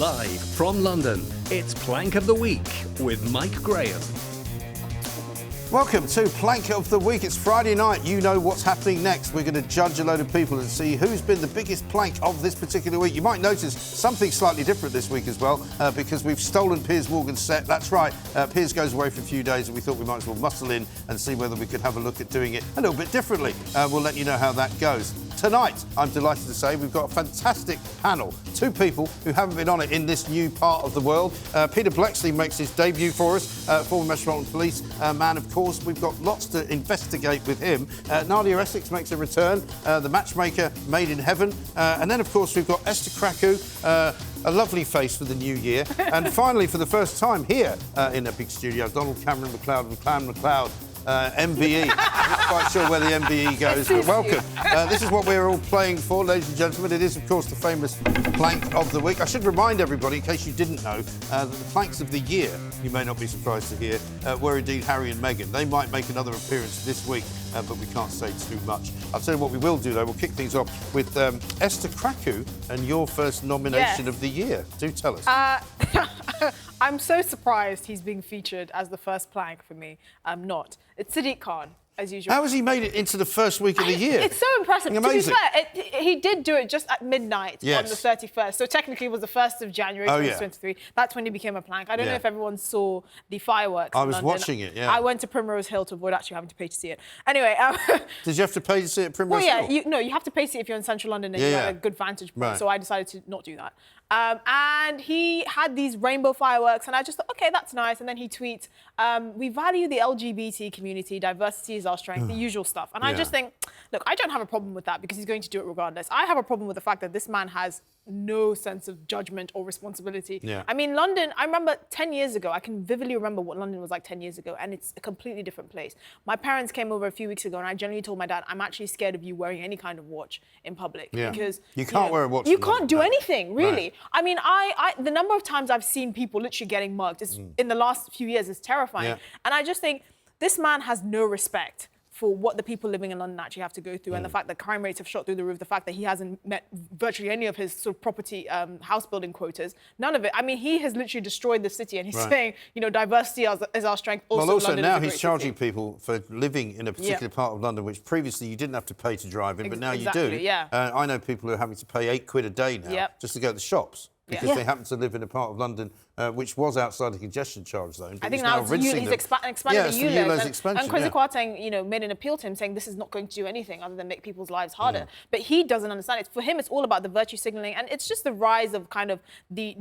Live from London, it's Plank of the Week with Mike Graham. Welcome to Plank of the Week. It's Friday night. You know what's happening next. We're going to judge a load of people and see who's been the biggest plank of this particular week. You might notice something slightly different this week as well, because we've stolen Piers Morgan's set. That's right. Piers goes away for a few days and we thought we might as well muscle in and see whether we could have a look at doing it a little bit differently. We'll let you know how that goes. Tonight, I'm delighted to say, we've got a fantastic panel. Two people who haven't been on it in this new part of the world. Peter Bleksley makes his debut for us, former Metropolitan Police man, of course. We've got lots to investigate with him. Nadia, Essex makes a return, the matchmaker made in heaven. And then, of course, we've got Esther Krakue, a lovely face for the new year. And finally, for the first time here in a big studio, Donald Cameron MacLeod and Clan MacLeod. MBE. I'm not quite sure where the MBE goes, but welcome. This is what we're all playing for, ladies and gentlemen. It is, of course, the famous Plank of the Week. I should remind everybody, in case you didn't know, that the Planks of the Year, you may not be surprised to hear, were indeed Harry and Meghan. They might make another appearance this week, but we can't say too much. I'll tell you what we will do, though. We'll kick things off with Esther Krakue and your first nomination of the year. Do tell us. I'm so surprised he's being featured as the first plank for me. I'm not. It's SADIQ Khan, as usual. How has he made it into the first week of the year? It's so impressive. Amazing. To be fair, he did do it just at midnight on the 31st. So technically it was the 1st of January 2023. That's when he became a plank. I don't know if everyone saw the fireworks I in was London. watching it, yeah. I went to Primrose Hill to avoid actually having to pay to see it. Anyway. Did you have to pay to see it at Primrose Hill? You have to pay to see it if you're in central London and you have a good vantage point. Right. So I decided to not do that. And he had these rainbow fireworks, and I just thought, OK, that's nice. And then he tweets, we value the LGBT community, diversity is our strength, the usual stuff. And I just think, look, I don't have a problem with that because he's going to do it regardless. I have a problem with the fact that this man has no sense of judgment or responsibility. Yeah. I mean, London, I remember 10 years ago, I can vividly remember what London was like 10 years ago, and it's a completely different place. My parents came over a few weeks ago, and I generally told my dad, I'm actually scared of you wearing any kind of watch in public. Because you can't wear a watch. You can't do anything, really. Right. I mean, the number of times I've seen people literally getting mugged in the last few years is terrifying. Yeah. And I just think this man has no respect for what the people living in London actually have to go through, and the fact that crime rates have shot through the roof, the fact that he hasn't met virtually any of his sort of property house building quotas, none of it. I mean, he has literally destroyed the city, and he's saying, you know, diversity is our strength. Also London now he's charging people for living in a particular part of London, which previously you didn't have to pay to drive in, but now you do. Yeah. I know people who are having to pay £8 a day now just to go to the shops. Because they happen to live in a part of London which was outside the congestion charge zone. I think now he's expanded the ULEZ. And Kwasi Kwarteng, you know, made an appeal to him saying this is not going to do anything other than make people's lives harder. But he doesn't understand it. For him, it's all about the virtue signalling, and it's just the rise of kind of the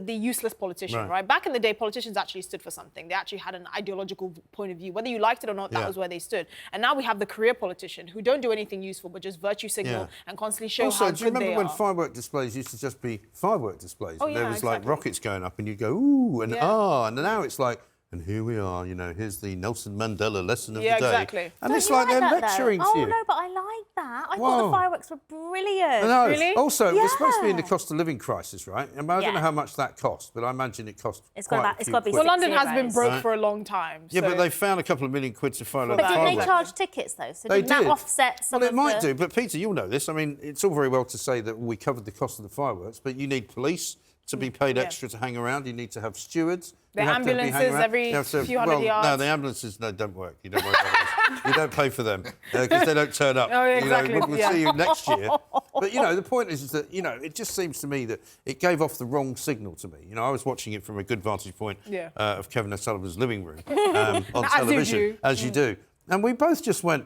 useless politician, right? Back in the day, politicians actually stood for something. They actually had an ideological point of view. Whether you liked it or not, that was where they stood. And now we have the career politician who don't do anything useful but just virtue signal and constantly show how good they are. Also, do you remember when firework displays used to just be firework displays? Oh, and there was like rockets going up and you'd go, ooh, and and now it's like, and here we are, you know, here's the Nelson Mandela lesson of the day. Exactly. And don't it's like they're lecturing to you. Oh, no, but I like that. I thought the fireworks were brilliant. No, really? Also, we're supposed to be in the cost of living crisis, right? And I don't know how much that costs, but I imagine it costs quite a few quid. Well, London has been broke for a long time. Yeah, but they found a couple of million quid to fire But didn't they charge tickets, though? So didn't that offset some of the... Well, it might do, but Peter, you'll know this. I mean, it's all very well to say that we covered the cost of the fireworks, but you need police to be paid extra to hang around. You need to have stewards. The ambulances every few hundred yards. No, the ambulances don't work. You don't work like You don't pay for them because they don't turn up. Oh, exactly. You know, we'll see you next year. But, you know, the point is that, you know, it just seems to me that it gave off the wrong signal to me. You know, I was watching it from a good vantage point of Kevin O'Sullivan's living room on television, as you do. And we both just went,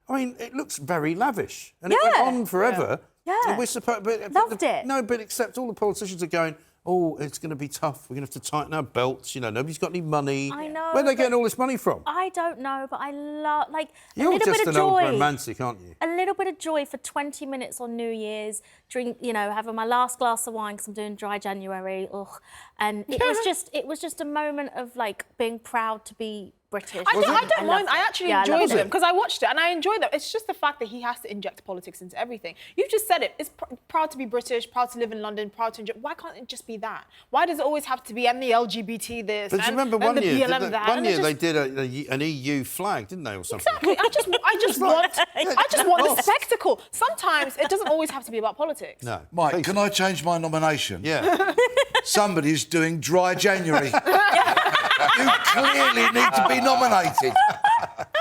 I mean, it looks very lavish. And it went on forever. Yeah. And we're supposed, Loved it. No, but except all the politicians are going, oh, it's going to be tough. We're going to have to tighten our belts. You know, nobody's got any money. I know. Where are they getting all this money from? I don't know, but I love, like, You're a little just bit of an joy. old romantic, aren't you? A little bit of joy for 20 minutes on New Year's, you know, having my last glass of wine because I'm doing dry January. And it was just a moment of, like, being proud to be British. I don't mind. I actually enjoyed them because I watched it and I enjoyed them. It's just the fact that he has to inject politics into everything. You've just said it. It's proud to be British, proud to live in London, proud to enjoy. Why can't it just be that? Why does it always have to be and the LGBT this? But and, do you remember and one year? BLM that? One year they did an EU flag, didn't they, or something? Exactly. I just want the spectacle. Sometimes it doesn't always have to be about politics. No. Mike, can I change my nomination? Yeah. Somebody's doing dry January. You clearly need to be nominated.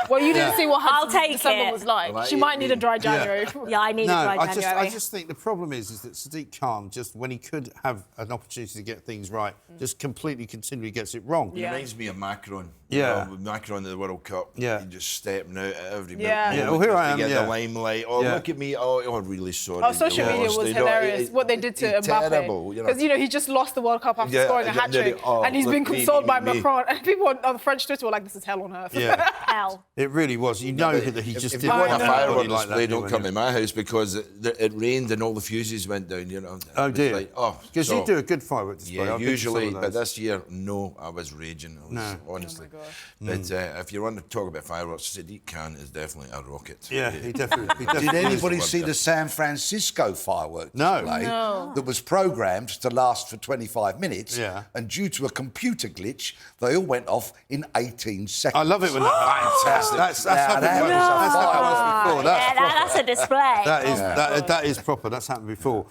Well, you didn't see what I'll take December it. was like. Well, She might need a dry January. Yeah, I need a dry January. I just think the problem is that Sadiq Khan, just when he could have an opportunity to get things right, just continually gets it wrong. Yeah. Reminds me of Macron. Yeah. You know, with Macron at the World Cup. Yeah. He just stepping out at every Yeah. moment. Yeah, well, here I am, To get yeah. the limelight. Oh, Yeah. look at me. Oh, really sorry. Oh, social you media lost. was You know, hilarious. What they did to it's Mbappe. terrible, you know. Because, he just lost the World Cup after Yeah, scoring a yeah, hat-trick. oh, And he's look, been me, consoled by me. Macron. And people on French Twitter were like, this is hell on earth. Yeah. Hell. It really was. You know that he just If didn't you want a want anybody firework like display, that, don't didn't come you? to my house because it rained and all the fuses went down, you know. Oh, It was dear. like, oh, Because so- you do a good firework display. Yeah, I've been to usually, some of but those. this year, no, I was raging. Honestly. But if you want to talk about fireworks, Sadiq Khan is definitely a rocket. Yeah, he definitely Did anybody is. see the San Francisco firework No. display No. that was programmed to last for 25 minutes? Yeah. And due to a computer glitch, they all went off in 18 seconds. I love it when that happens. Fantastic. That's Now, happened that once. was a That's happened once firework. before. That's That's a display. that is proper. That's happened before.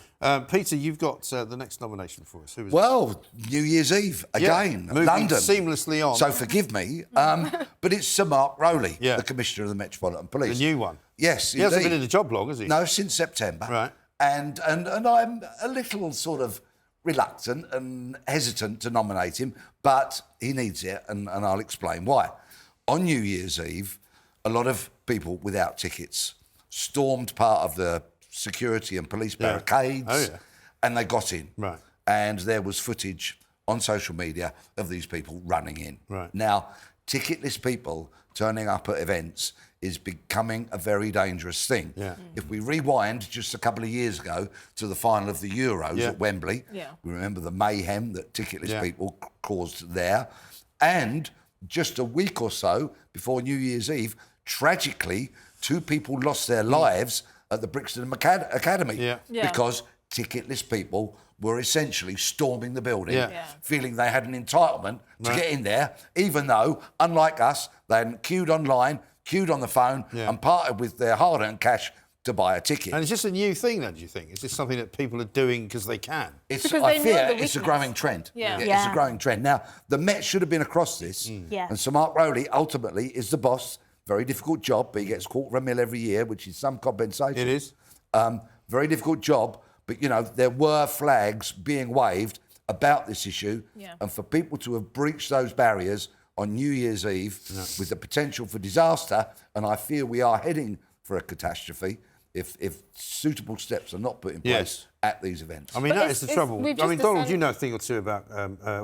Peter, you've got the next nomination for us. Who is it? Well, New Year's Eve again, moving London. seamlessly on. So forgive me, but it's Sir Mark Rowley, Yeah. the Commissioner of the Metropolitan Police. The new one. Yes, He hasn't indeed. been in the job long, has he? No, since September. Right. And I'm a little sort of reluctant and hesitant to nominate him, but he needs it, and I'll explain why. On New Year's Eve, a lot of people without tickets stormed part of the security and police barricades, Oh, yeah. and they got in. Right. And there was footage on social media of these people running in. Right. Now, ticketless people turning up at events is becoming a very dangerous thing. Yeah. If we rewind just a couple of years ago to the final of the Euros Yeah. at Wembley, Yeah. we remember the mayhem that ticketless Yeah. people caused there. And just a week or so before New Year's Eve, tragically, 2 people lost their lives at the Brixton Academy Yeah. Yeah. because ticketless people were essentially storming the building, Yeah. Yeah. feeling they had an entitlement to get in there, even though, unlike us, they hadn't queued online, queued on the phone, Yeah. and parted with their hard-earned cash to buy a ticket. And is this a new thing then, do you think? Is this something that people are doing because they can? It's, Because I they know fear the it's a weakness. growing trend. Yeah. It's a Yeah. growing trend. Now, the Met should have been across this, Yeah. and Sir Mark Rowley ultimately is the boss. Very difficult job, but he gets $250,000 every year, which is some compensation. It is. Very difficult job, but, there were flags being waved about this issue, Yeah. and for people to have breached those barriers on New Year's Eve with the potential for disaster, and I fear we are heading for a catastrophe if suitable steps are not put in place Yes. at these events. I mean, But that is the trouble. we've I just mean, Donald, decided- you know a thing or two about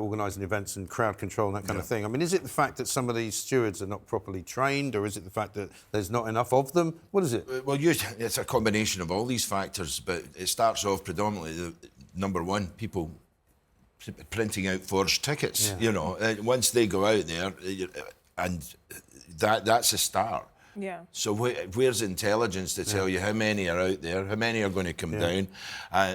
organising events and crowd control and that kind of thing. I mean, is it the fact that some of these stewards are not properly trained, or is it the fact that there's not enough of them? What is it? Well, it's a combination of all these factors, but it starts off predominantly, number one, people printing out forged tickets. Once they go out there, and that's a start. Yeah. So where's intelligence to tell you how many are out there, how many are going to come down?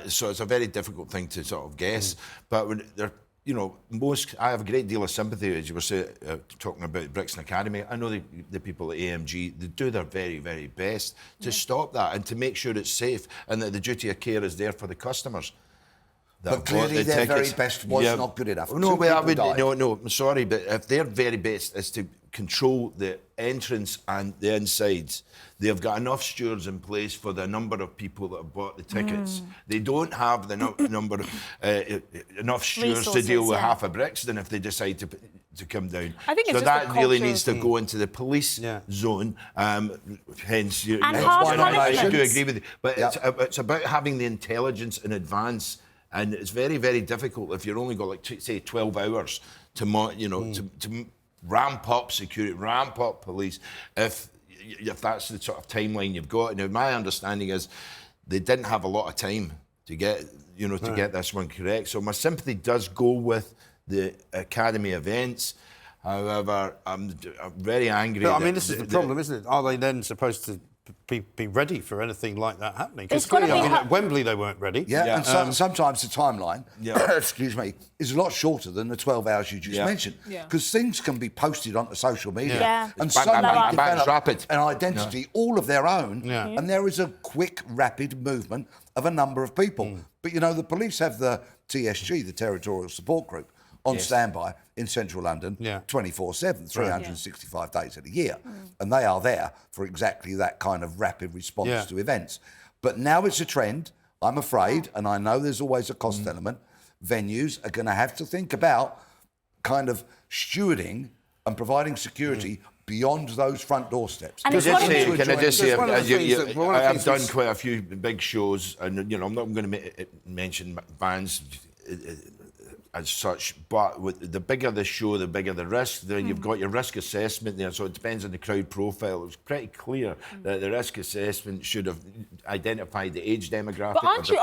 So it's a very difficult thing to sort of guess. But when they're, I have a great deal of sympathy, as you were talking about Brixton Academy. I know the people at AMG, they do their very, very best to stop that and to make sure it's safe and that the duty of care is there for the customers. But clearly their very best was not good enough. No, Two but I people would, died. no, I'm sorry, but if their very best is to control the entrance and the insides, they've got enough stewards in place for the number of people that have bought the tickets. They don't have the number enough stewards to deal Resources, with yeah. half of Brixton if they decide to come down. I think it's so just that a really culture needs to go into the police Yeah. zone. Hence, And harsh I do punishments. agree with you, but it's about having the intelligence in advance. And it's very, very difficult if you're only got, like, say, 12 hours to to ramp up security, ramp up police, if that's the sort of timeline you've got. Now, my understanding is they didn't have a lot of time to get, to get this one correct. So my sympathy does go with the academy events. However, I'm very angry. But, I mean, this is the problem, isn't it? Are they then supposed to be ready for anything like that happening. Because It's gotta clearly, be at Wembley they weren't ready. Yeah, and sometimes the timeline, excuse me, is a lot shorter than the 12 hours you just mentioned. Because things can be posted onto social media and suddenly develop an identity all of their own, and there is a quick, rapid movement of a number of people. But, you know, the police have the TSG, the Territorial Support Group, on standby in central London 24/7, 365 days of the year. And they are there for exactly that kind of rapid response to events. But now it's a trend, I'm afraid, and I know there's always a cost element. Venues are going to have to think about kind of stewarding and providing security beyond those front doorsteps. And Can I just say, I've done which- quite a few big shows, and you know, I'm not going to mention bands as such, but the bigger the show, the bigger the risk. Then you've got your risk assessment there, so it depends on the crowd profile. It was pretty clear that the risk assessment should have identified the age demographic. But aren't you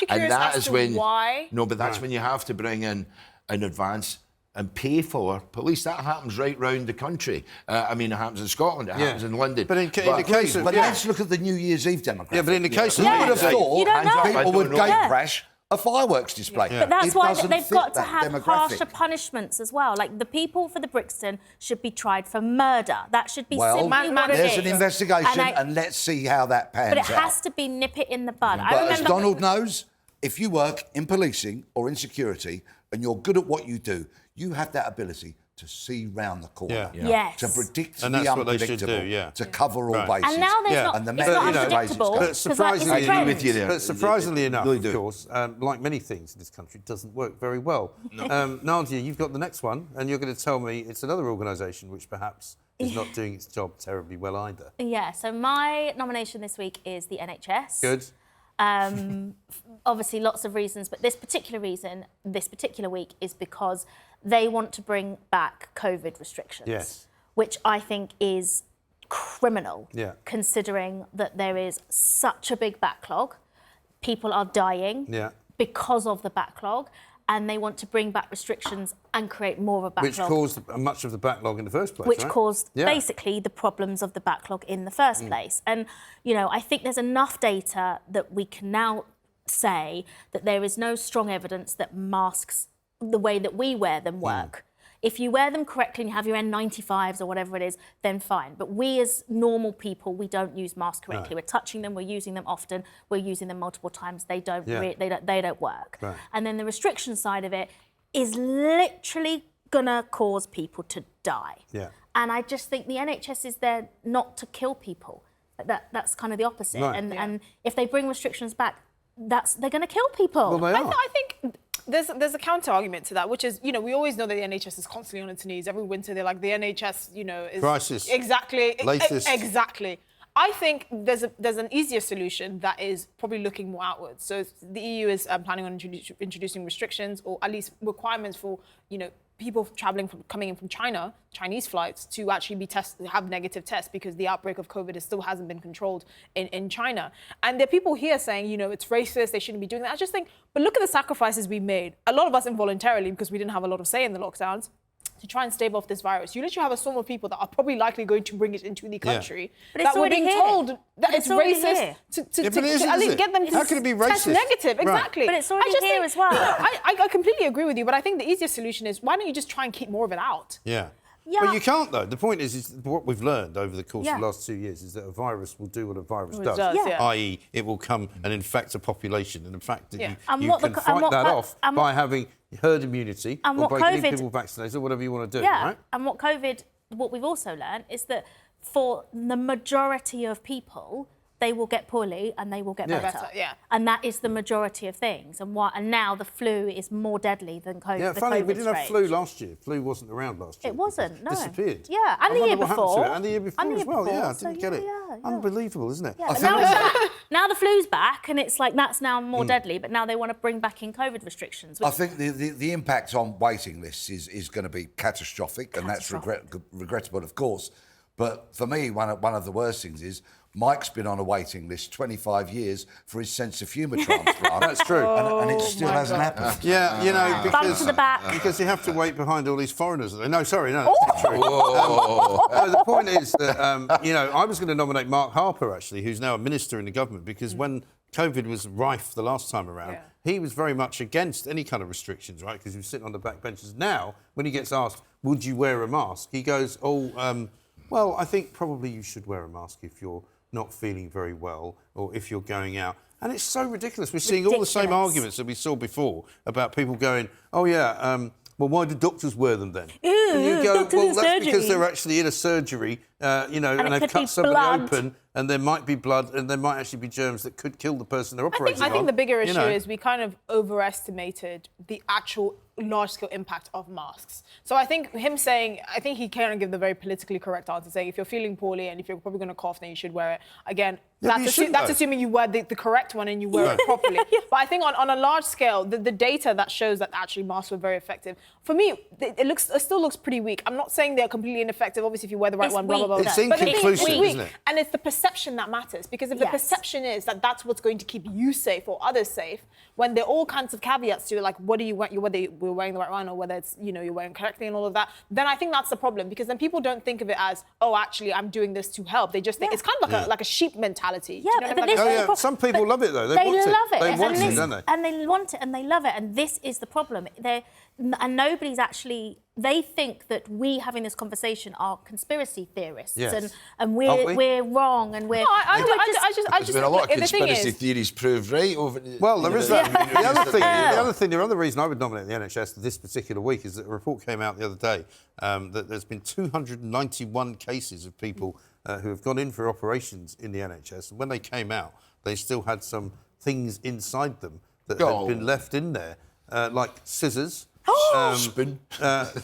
curious as to why? No, but that's when you have to bring in advance and pay for police. That happens right round the country. I mean, it happens in Scotland, it happens in London. But in the case of... But let's look at the New Year's Eve demographic. Yeah, but in the case of... You would have thought You don't know. people would gate crash a fireworks display. But that's It why doesn't they've fit got to that have demographic. harsher punishments as well. Like the people for the Brixton should be tried for murder. That should be Well, simply what it there's is. an investigation, And and let's see how that pans But out. it has to be nip it in the bud. I But remember as Donald knows, if you work in policing or in security and you're good at what you do, you have that ability to see round the corner, Yes. to predict And the that's what they should unpredictable, do, to cover all bases. And now there's not, And the it's not message raises unpredictable. colour. But 'cause surprisingly, that is a I agree with trend. you there. But surprisingly enough, really of do. course, like many things in this country, it doesn't work very well. Nadia, you've got the next one, and you're going to tell me it's another organisation which perhaps is not doing its job terribly well either. Yeah, so my nomination this week is the NHS. Good. Obviously, lots of reasons, but this particular reason, this particular week, is because they want to bring back COVID restrictions. Yes. Which I think is criminal, Yeah. considering that there is such a big backlog. People are dying because of the backlog, and they want to bring back restrictions and create more of a backlog. Which caused much of the backlog in the first place, Which right? caused basically the problems of the backlog in the first place. And, you know, I think there's enough data that we can now say that there is no strong evidence that masks, the way that we wear them, work. If you wear them correctly and you have your N95s or whatever it is, then fine. But we as normal people, we don't use masks correctly. We're touching them, we're using them often, we're using them multiple times. They don't they don't work. Right. And then the restriction side of it is literally gonna cause people to die. Yeah. And I just think the NHS is there not to kill people. That's kind of the opposite. Right. And if they bring restrictions back, they're going to kill people. Well, they are. I think there's a counter argument to that, which is, you know, we always know that the NHS is constantly on its knees. Every winter they're like, the NHS, you know, is crisis. Exactly. Latest. Exactly. I think there's an easier solution that is probably looking more outwards. So the EU is planning on introducing restrictions, or at least requirements for, you know, people coming in from China, Chinese flights, to actually be tested, have negative tests, because the outbreak of COVID still hasn't been controlled in China. And there are people here saying, you know, it's racist, they shouldn't be doing that. I just think, but look at the sacrifices we made. A lot of us involuntarily, because we didn't have a lot of say in the lockdowns, to try and stave off this virus. You literally have a swarm of people that are probably likely going to bring it into the country. But it's that we're being already told here. that it's already racist here. to at least get them to How can it be test racist? negative. Exactly. But it's already I just here think, as well. you know, I completely agree with you, but I think the easiest solution is, why don't you just try and keep more of it out? Yeah. Yeah. But you can't, though. The point is what we've learned over the course of Yeah. the last 2 years is that a virus will do what a virus It does, does, yeah. i.e. it will come and infect a population. And the fact that you And can what the- and fight what that co- off and by what- having herd immunity And or what by getting COVID people vaccinated or whatever you want to do, Yeah, right? and what we've also learned is that for the majority of people, they will get poorly and they will get Yeah. better. Better, yeah. And that is the majority of things. And now the flu is more deadly than COVID. Yeah, the funny, COVID we didn't have strain. flu last year. Flu wasn't around last year. It wasn't, no. Disappeared. Yeah, and I the year wonder what happened to before. it. And the year before And the as year well, before, yeah, I so didn't get it. yeah. Unbelievable, isn't it? Yeah, but now the flu's back, and it's like that's now more deadly. But now they want to bring back in COVID restrictions. I think the impact on waiting lists is going to be catastrophic, and that's regrettable, of course. But for me, one of the worst things is Mike's been on a waiting list 25 years for his sense of humour transplant. That's true. And it still hasn't happened. Yeah, you know, Bump to the back. because you have to wait behind all these foreigners. No, sorry, no, that's not true. No, the point is that, you know, I was going to nominate Mark Harper, actually, who's now a minister in the government, because when COVID was rife the last time around, he was very much against any kind of restrictions, right, because he was sitting on the back benches. Now, when he gets asked, would you wear a mask, he goes, well, I think probably you should wear a mask if you're not feeling very well or if you're going out. And it's so ridiculous. We're seeing all the same arguments that we saw before about people going, oh, yeah, well, why do doctors wear them then? And you go, well, that's because they're actually in a surgery, you know, and they've cut somebody open, and there might be blood, and there might actually be germs that could kill the person they're operating on. I think the bigger issue is we kind of overestimated the actual large-scale impact of masks. So I think him saying, I think he can't give the very politically correct answer, saying if you're feeling poorly and if you're probably going to cough, then you should wear it. Again, that's assuming you wear the correct one and you wear it properly. But I think on a large scale, the data that shows that actually masks were very effective, for me, it still looks pretty weak. I'm not saying they're completely ineffective, obviously, if you wear the right one, blah, blah, blah. It's inconclusive, isn't it? And it's the perception that matters, because if the perception is that that's what's going to keep you safe or others safe, when there are all kinds of caveats to it, like what do you want, whether we're wearing the right one or whether it's, you know, you're wearing correctly and all of that, then I think that's the problem, because then people don't think of it as, oh, actually, I'm doing this to help. They just think it's kind of like a sheep mentality. Yeah, you know but this some people love it, though. They want love it. They want it, don't they? And they want it and they love it. And this is the problem. And nobody's actually... They think that we having this conversation are conspiracy theorists, and we're wrong, and we're. No, I just. There's been a lot of conspiracy theories proved right over. Well, there is that. The other reason I would nominate the NHS this particular week is that a report came out the other day that there's been 291 cases of people who have gone in for operations in the NHS, and when they came out, they still had some things inside them that had been left in there, like scissors.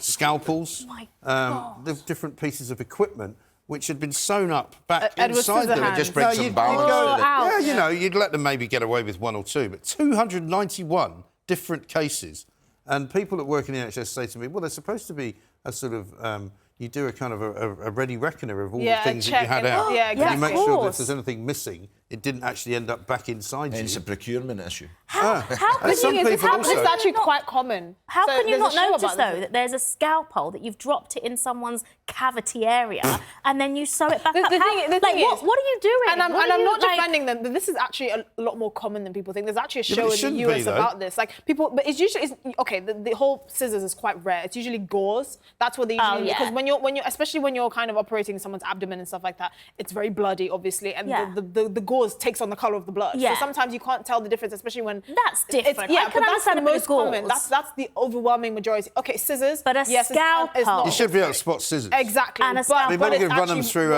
Scalpels, the different pieces of equipment which had been sewn up back inside them. It just brings some balance. You know, you'd let them maybe get away with one or two, but 291 different cases. And people that work in the NHS say to me, well, there's supposed to be a sort of... you do a kind of a ready reckoner of all the things that you had out. Yeah, exactly. And you make sure that if there's anything missing, it didn't actually end up back inside you. It's a procurement issue. How can it's actually quite common. How can you not notice, though, that there's a scalpel, that you've dropped it in someone's cavity area, and then you sew it back up? The thing is, what are you doing? And I'm not defending them. This is actually a lot more common than people think. There's actually a show in the US about this. Like people, but it's usually okay. The whole scissors is quite rare. It's usually gauze. That's what they usually because when you're especially when you're kind of operating someone's abdomen and stuff like that, it's very bloody, obviously, and the gauze takes on the colour of the blood. So sometimes you can't tell the difference, especially when that's different. But that's the most common. That's the overwhelming majority. Okay, scissors. But a scalpel. You should be able to spot scissors. Exactly. And a scalpel. But it's run them through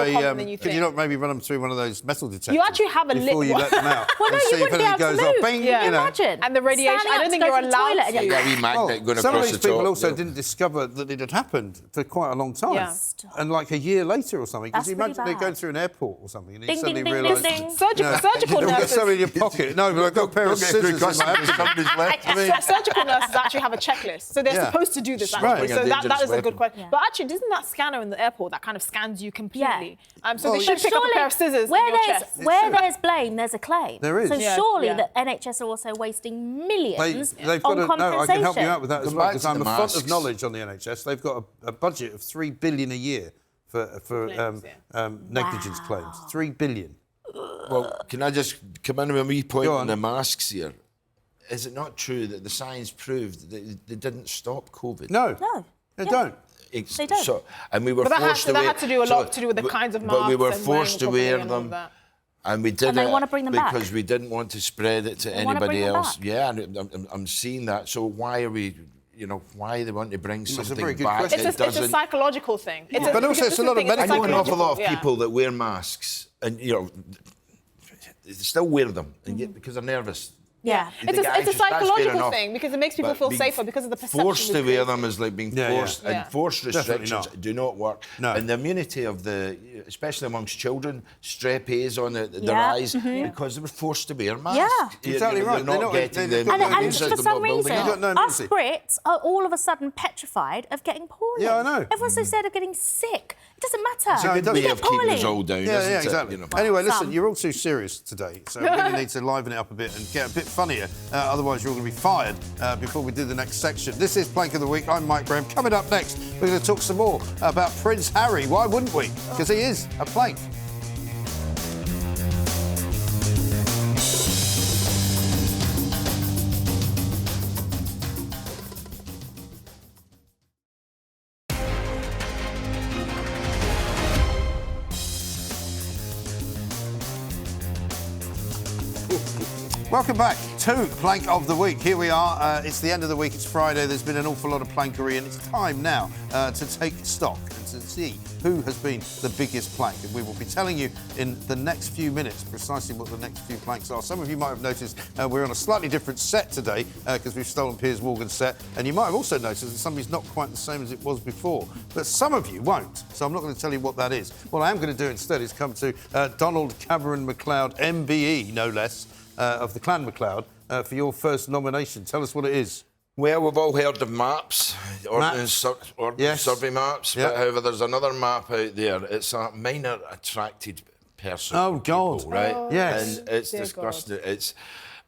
could you not maybe run them through one of those metal detectors? You actually have a before you let them out. Well, no, you wouldn't be able to move. Bang, Imagine. And the radiation. I don't think you're allowed to. Yeah, we magnet going some of across these the top. people also didn't discover that it had happened for quite a long time. Yeah. And like a year later or something. Because you imagine they're going through an airport or something and you suddenly realise... Surgical nurses. Get something in your pocket. No, but I've got a pair of scissors in my abdomen. Surgical nurses actually have a checklist. So they're supposed to do this, actually. So that is a good question. But actually, isn't that scanner in the airport that kind of scans you completely? So they should pick up a pair of scissors in your chest. Where there's blame, there's a claim. There is. So surely the NHS are also wasting millions on compensation. No, I can help you out with that as well, because I'm a font of knowledge on the NHS. They've got a budget of $3 billion a year for negligence claims. $3 billion. Well, can I just come in with a wee point on the masks here? Is it not true that the science proved that they didn't stop COVID? No, they don't. They don't. So, and we were but forced to wear... that had to do a lot to do with the kinds of masks. But we were forced to wear them. And we did it because we didn't want to spread it to anybody else. Yeah, and I'm seeing that. So why are we... You know, why they want to bring something back? It's a psychological thing. But also it's a lot of medical... I know an awful lot of people that wear masks and, you know, they still wear them, and yet because they're nervous. Yeah. It's a psychological thing because it makes people feel safer because of the perception. Forced to wear them is like being forced, Yeah. and forced restrictions do not work. No. And the immunity of especially amongst children, strep A's on the rise because they were forced to wear masks. Yeah. Exactly right. They're not getting them. And for some reason, us Brits are all of a sudden petrified of getting poorly. Yeah, I know. Everyone's so scared of getting sick. It doesn't matter. It's a good way of keeping us all down, Yeah, isn't exactly. it? You know? Anyway, listen, you're all too serious today, so we really need to liven it up a bit and get a bit funnier. Otherwise, you're all going to be fired before we do the next section. This is Plank of the Week. I'm Mike Graham. Coming up next, we're going to talk some more about Prince Harry. Why wouldn't we? Because he is a plank. Welcome back to Plank of the Week. Here we are. It's the end of the week. It's Friday. There's been an awful lot of plankery, and it's time now to take stock and to see who has been the biggest plank. And we will be telling you in the next few minutes precisely what the next few planks are. Some of you might have noticed we're on a slightly different set today because we've stolen Piers Morgan's set. And you might have also noticed that somebody's not quite the same as it was before. But some of you won't. So I'm not going to tell you what that is. What I am going to do instead is come to Donald Cameron MacLeod, MBE, no less, of the Clan MacLeod, for your first nomination. Tell us what it is. Well, we've all heard of maps, ordnance survey maps, but however, there's another map out there. It's a minor attracted person. Oh, God. People, right? Oh, yes. And it's disgusting. It's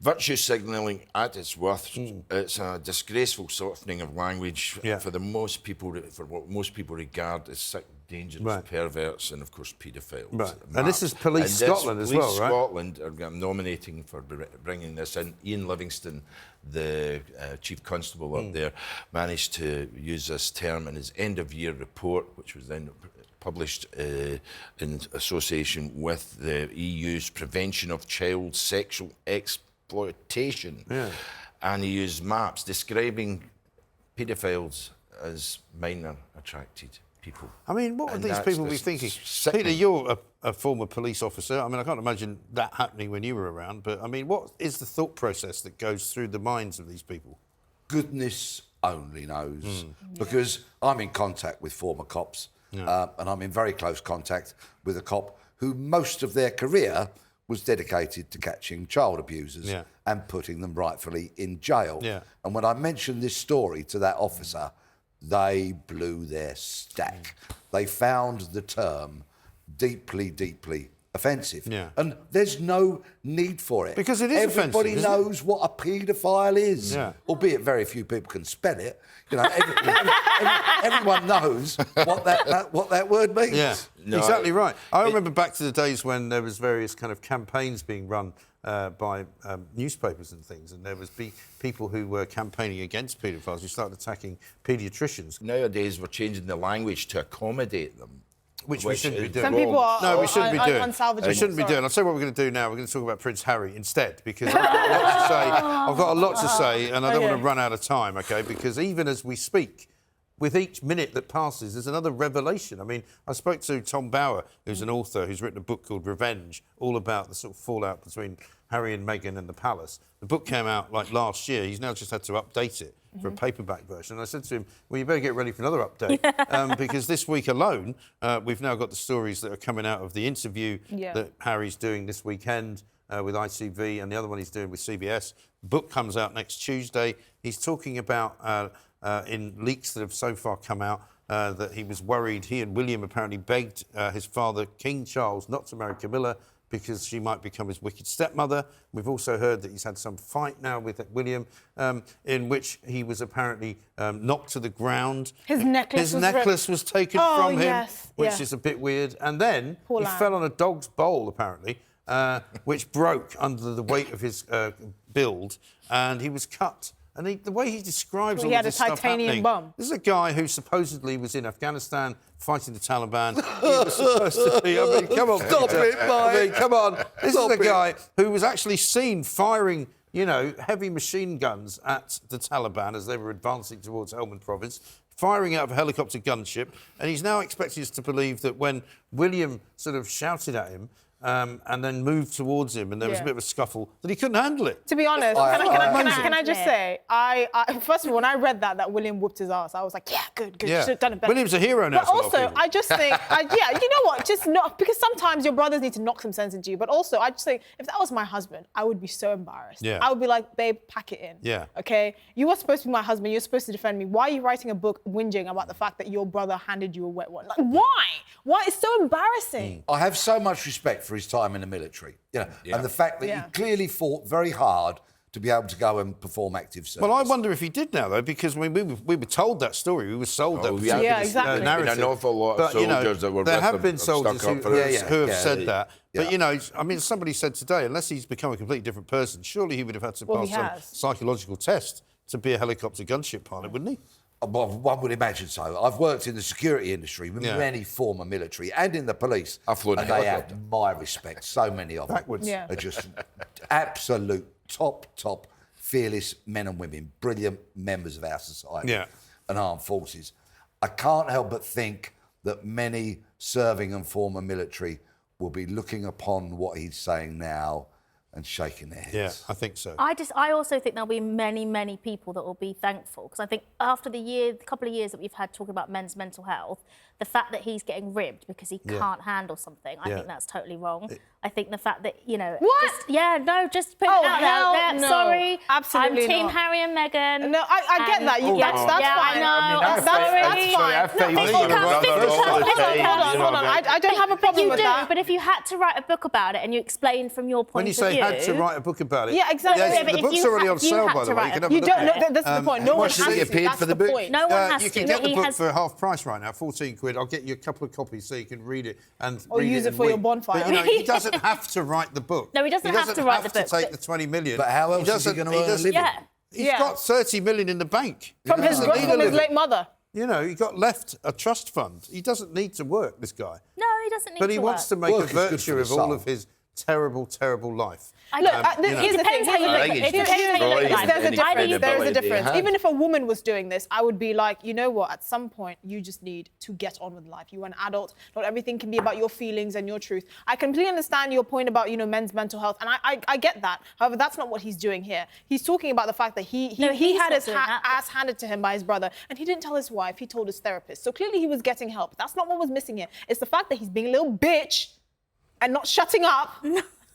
virtue signalling at its worst. It's a disgraceful softening of language for what most people regard as sick, dangerous perverts and, of course, paedophiles. Right. And this is Police Scotland as well, right? Scotland are nominating for bringing this in. Ian Livingston, the Chief Constable up there, managed to use this term in his end-of-year report, which was then published in association with the EU's Prevention of Child Sexual Exploitation. Yeah. And he used maps describing paedophiles as minor attracted people. I mean, what would these people be thinking? Peter, you're a former police officer. I mean, I can't imagine that happening when you were around, but I mean, what is the thought process that goes through the minds of these people? Goodness only knows. Because I'm in contact with former cops, and I'm in very close contact with a cop who most of their career was dedicated to catching child abusers and putting them rightfully in jail. And when I mentioned this story to that officer, they blew their stack. They found the term deeply, deeply offensive. And there's no need for it. Because it is offensive. Everybody knows what a paedophile is, albeit very few people can spell it. You know, everyone knows what that word means. Yeah, exactly right. I remember back to the days when there was various kind of campaigns being run by newspapers and things, and there was people who were campaigning against paedophiles who started attacking paediatricians. Nowadays, we're changing the language to accommodate them. Which we shouldn't be doing. Some people are no, we shouldn't be doing. Unsalvageable. We shouldn't be doing. I'll tell you what we're going to do now. We're going to talk about Prince Harry instead, because I've got a lot to say. I've got a lot to say, and I don't want to run out of time, OK? Because even as we speak, with each minute that passes, there's another revelation. I mean, I spoke to Tom Bower, who's an author who's written a book called Revenge, all about the sort of fallout between Harry and Meghan and the palace. The book came out like last year. He's now just had to update it for a paperback version. And I said to him, well, you better get ready for another update because this week alone, we've now got the stories that are coming out of the interview that Harry's doing this weekend with ITV and the other one he's doing with CBS. The book comes out next Tuesday. He's talking about, in leaks that have so far come out, that he was worried. He and William apparently begged his father, King Charles, not to marry Camilla because she might become his wicked stepmother. We've also heard that he's had some fight now with William, in which he was apparently knocked to the ground. His necklace was taken from him, which is a bit weird. And then he fell on a dog's bowl, apparently, which broke under the weight of his build, and he was cut. And the way he describes all of this stuff happening... This is a guy who supposedly was in Afghanistan fighting the Taliban. He was supposed to be... I mean, come on, Stop it, Mike. I mean, come on. This is a guy who was actually seen firing, you know, heavy machine guns at the Taliban as they were advancing towards Helmand province, firing out of a helicopter gunship. And he's now expecting us to believe that when William sort of shouted at him, and then moved towards him, and there was a bit of a scuffle, that he couldn't handle it. To be honest, can I just say, I first of all, when I read that William whooped his ass, I was like, yeah, good, you should have done it better. William's a hero now. But also, I just think, you know what, just not, because sometimes your brothers need to knock some sense into you, but also, I just think, if that was my husband, I would be so embarrassed. Yeah. I would be like, babe, pack it in. Yeah. Okay? You were supposed to be my husband, you're supposed to defend me. Why are you writing a book whinging about the fact that your brother handed you a wet one? Like, why? Why? It's so embarrassing. I have so much respect for his time in the military, and the fact that he clearly fought very hard to be able to go and perform active service. Well, I wonder if he did now, though, because we were told that story. We were sold that exactly. narrative. An awful lot of soldiers that were there with have them been soldiers who have said that. Yeah. But, you know, I mean, somebody said today, unless he's become a completely different person, surely he would have had to pass some psychological test to be a helicopter gunship pilot, wouldn't he? Well, one would imagine so. I've worked in the security industry with many former military and in the police. I've flown and they have my respect. So many of them are just absolute top, fearless men and women, brilliant members of our society and armed forces. I can't help but think that many serving and former military will be looking upon what he's saying now and shaking their heads. Yeah, I think so. I also think there'll be many people that will be thankful, because I think after the couple of years that we've had talking about men's mental health, the fact that he's getting ribbed because he can't handle something, I think that's totally wrong. I think the fact that, you know... What? Just put it out there. No. Sorry. Absolutely I'm Team not. Harry and Meghan. No, I get that. That's fine. That's fine. Hold on. I don't have a problem with that. But if you had to write a book about it and you explain from your point of view... When you say had to write a book about it... Yeah, exactly. The book's already on sale, by the way. You don't know. That's the point. No one has to. get paid That's for the the book? point. No one has to. You can get the book for half price right now, 14 quid. I'll get you a couple of copies so you can read it and or use it for your bonfire. But, you know, he doesn't have to write the book. No, he doesn't have to write the book. He doesn't have to take the 20 million. But how else is he going to earn a living? Yeah. He's got 30 million in the bank. From his late mother. You know, he got left a trust fund. He doesn't need to work, this guy. No, he doesn't need to work. But he wants to make Work a is good virtue for the of all soul. of his terrible, terrible life. Here's the thing. There's a difference. Yeah. Even if a woman was doing this, I would be like, you know what? At some point, you just need to get on with life. You're an adult. Not everything can be about your feelings and your truth. I completely understand your point about, you know, men's mental health, and I get that. However, that's not what he's doing here. He's talking about the fact that he had his ass handed to him by his brother, and he didn't tell his wife. He told his therapist. So clearly, he was getting help. That's not what was missing here. It's the fact that he's being a little bitch and not shutting up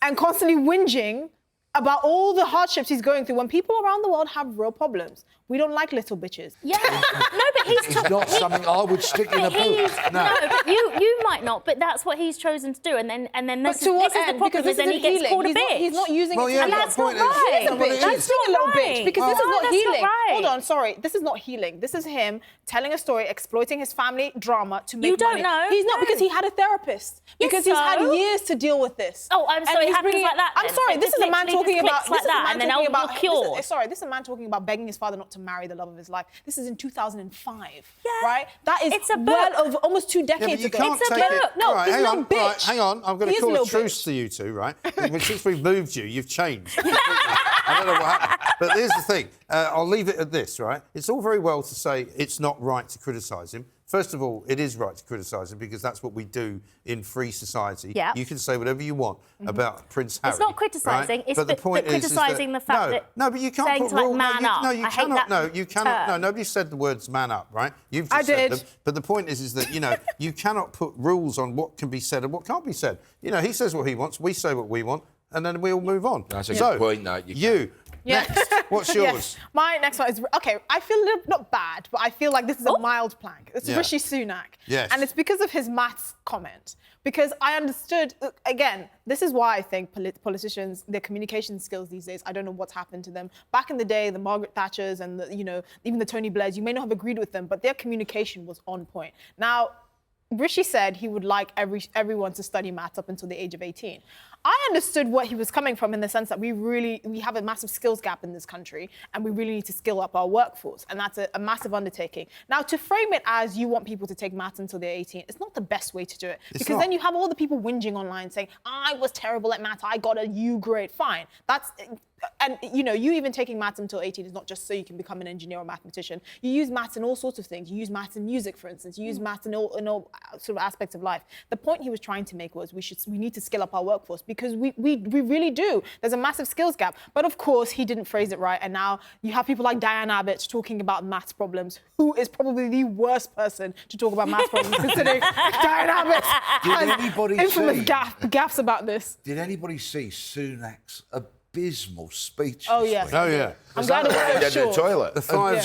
and constantly whinging about all the hardships he's going through when people around the world have real problems. We don't like little bitches. Yeah, no, but It's not something I would stick in a book. No, but you might not, but that's what he's chosen to do, and then this is the problem, because is then he gets called a bitch. He's not using it. And that's not right. That's not a little bitch, because this is not that's healing. not right. Hold on, sorry. This is not healing. This is him telling a story, exploiting his family drama to make money. You don't know. He's not, because he had a therapist. Because he's had years to deal with this. Oh, I'm sorry, it happens like that. I'm sorry, this is a man talking about... like that, and then I'll cure. Sorry, this is a man talking about begging his father not to marry the love of his life. This is in 2005, right? That is well over almost 2 decades ago. It's a book. No, right, he's a little bitch. Right, hang on, I'm going to He is a call a little truce bitch. to you two, right? Since we've moved you, you've changed. I don't know what happened. But here's the thing. I'll leave it at this, right? It's all very well to say it's not right to criticise him. First of all, it is right to criticise him because that's what we do in free society. Yeah. You can say whatever you want about Prince Harry. It's not criticising, right? it's but the point is criticising the fact that no, but you can't saying put to, like, rules. man up. No, you I hate cannot. that No, you cannot. No, term. nobody said the words "man up," right? You've just I said did. them. But the point is that you know you cannot put rules on what can be said and what can't be said. You know, he says what he wants, we say what we want, and then we all move on. That's a good point, that you. Next, what's yours? Yes. My next one is, okay, I feel a little, not bad, but I feel like this is a mild plank. It's Rishi Sunak. Yes. And it's because of his maths comment. Because I understood, again, this is why I think politicians, their communication skills these days, I don't know what's happened to them. Back in the day, the Margaret Thatchers and the, you know, even the Tony Blairs, you may not have agreed with them, but their communication was on point. Now, Rishi said he would like everyone to study maths up until the age of 18. I understood what he was coming from in the sense that we have a massive skills gap in this country and we really need to skill up our workforce, and that's a massive undertaking. Now, to frame it as you want people to take maths until they're 18, it's not the best way to do it, because then you have all the people whinging online saying, I was terrible at maths, I got a U grade. Fine, and you know, you even taking maths until 18 is not just so you can become an engineer or mathematician. You use maths in all sorts of things. You use maths in music, for instance. You use maths in all sort of aspects of life. The point he was trying to make was we need to skill up our workforce, because we really do. There's a massive skills gap. But of course, he didn't phrase it right, and now you have people like Diane Abbott talking about maths problems, who is probably the worst person to talk about maths problems, considering Diane Abbott has infamous gaffes about this. Did anybody see Sunak's abysmal speech? Oh, yes. Oh, yeah. I'm glad it was so short. The toilet. The five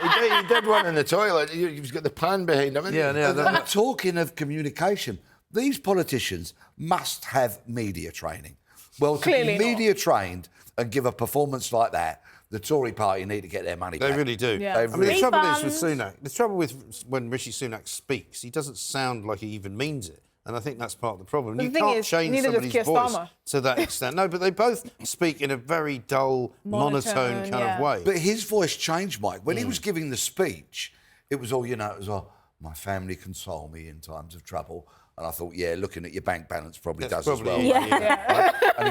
He did one in the toilet. He's got the pan behind him. Talking of communication, these politicians must have media training. Well, to Clearly be media trained and give a performance like that, the Tory party need to get their money back. They really do. Yeah. I mean, the trouble is with Refunds. Sunak, the trouble with when Rishi Sunak speaks, he doesn't sound like he even means it. And I think that's part of the problem. But You the thing can't is, change neither does somebody's Keir voice Starmer. to that extent. No, but they both speak in a very dull, monotone kind of way. But his voice changed, Mike. When he was giving the speech, it was all, my family console me in times of trouble. And I thought, yeah, looking at your bank balance probably That's does probably as well. it, Right? And